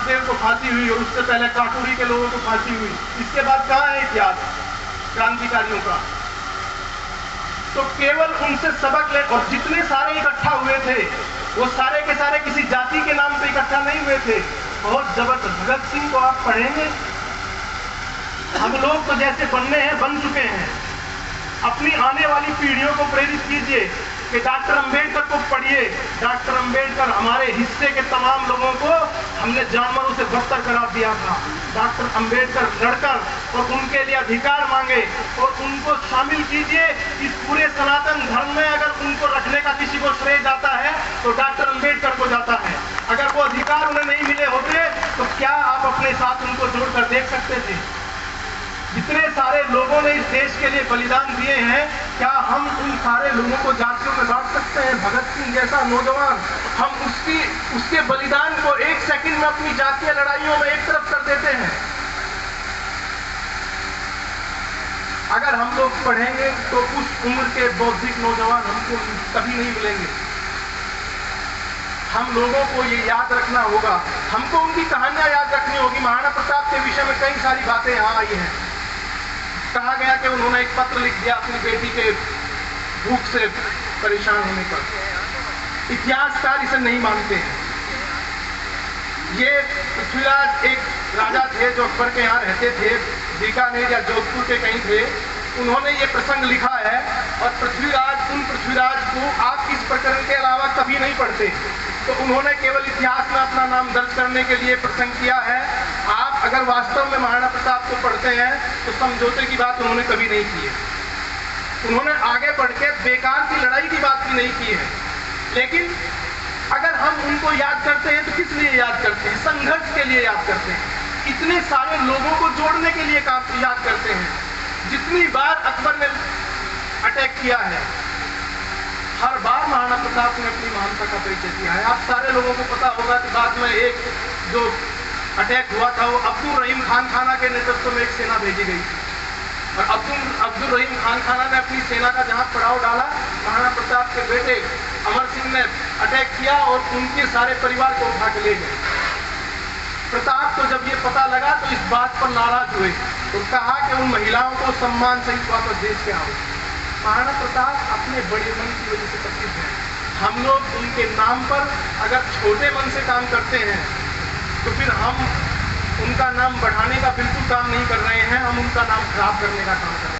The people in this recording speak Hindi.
सुखदेव को फांसी हुई और उससे पहले काटोरी के लोगों को फांसी हुई। इसके बाद कहाँ है इतिहास क्रांतिकारियों का? तो केवल उनसे सबक ले, और जितने सारे इकट्ठा हुए थे वो सारे के सारे किसी जाति के नाम पे इकट्ठा नहीं हुए थे। बहुत जबरदस्त। भगत सिंह को आप पढ़ेंगे, हम लोग तो जैसे बनने हैं बन चुके हैं। अपनी आने वाली पीढ़ियों को प्रेरित कीजिए कि डॉक्टर अंबेडकर को पढ़िए। डॉक्टर अंबेडकर हमारे हिस्से के तमाम लोगों को हमने जानवरों से बदतर करार दिया था। डॉक्टर अंबेडकर लड़कर और उनके लिए अधिकार मांगे और उनको शामिल कीजिए इस पूरे सनातन धर्म में। अगर उनको रखने का किसी को श्रेय जाता है तो डॉक्टर अंबेडकर को जाता है। अगर वो अधिकार उन्हें नहीं मिले होते तो क्या आप अपने साथ उनको जोड़कर देख सकते थे? जितने सारे लोगों ने इस देश के लिए बलिदान दिए हैं, क्या हम उन सारे लोगों को जातियों में बांट सकते हैं? भगत सिंह जैसा नौजवान, हम उसके बलिदान को एक सेकंड में अपनी जातीय लड़ाइयों में एक तरफ कर देते हैं। अगर हम लोग पढ़ेंगे तो उस उम्र के बौद्धिक नौजवान हमको कभी नहीं मिलेंगे। हम लोगों को ये याद रखना होगा, हमको उनकी कहानियां याद रखनी होगी। महाराणा प्रताप के विषय में कई सारी बातें यहाँ आई हैं। कहा गया कि उन्होंने एक पत्र लिख दिया अपनी बेटी के भूख से परेशान होने पर। इतिहासकार इसे नहीं मानते हैं। ये पृथ्वीराज एक राजा थे जो अकबर के यहाँ रहते थे, बीकानेर या जोधपुर के कहीं थे। उन्होंने ये प्रसंग लिखा है और उन पृथ्वीराज को आप इस प्रकरण के अलावा कभी नहीं पढ़ते। तो उन्होंने केवल इतिहास में अपना नाम दर्ज करने के लिए प्रसंग किया है। आप अगर वास्तव में महाराणा प्रताप को पढ़ते हैं तो समझौते की बात उन्होंने कभी नहीं की है। उन्होंने आगे बढ़ के बेकार की लड़ाई की बात भी नहीं की है। लेकिन अगर हम उनको याद करते हैं तो किस लिए याद करते हैं? संघर्ष के लिए याद करते हैं। इतने सारे लोगों को जोड़ने के लिए याद करते हैं। जितनी बार अकबर ने अटैक किया है, हर बार महाराणा प्रताप ने अपनी महानता का परिचय दिया है। आप सारे लोगों को पता होगा कि बाद में एक जो अटैक हुआ था वो अब्दुल रहीम खान खाना के नेतृत्व में एक सेना भेजी गई थी और अब्दुल रहीम खान खाना ने अपनी सेना का जहां पड़ाव डाला, महाराणा प्रताप के बेटे अमर सिंह ने अटैक किया और उनके सारे परिवार को उठा के ले गए। प्रताप को जब ये पता लगा तो इस बात पर नाराज हुए तो कहा कि उन महिलाओं को सम्मान सहित वापस देश के आओ। महाराणा प्रताप अपने बड़े मन की वजह से प्रसिद्ध है। हम लोग उनके नाम पर अगर छोटे मन से काम करते हैं तो फिर हम उनका नाम बढ़ाने का बिल्कुल काम नहीं कर रहे हैं, हम उनका नाम खराब करने का काम कर रहे हैं।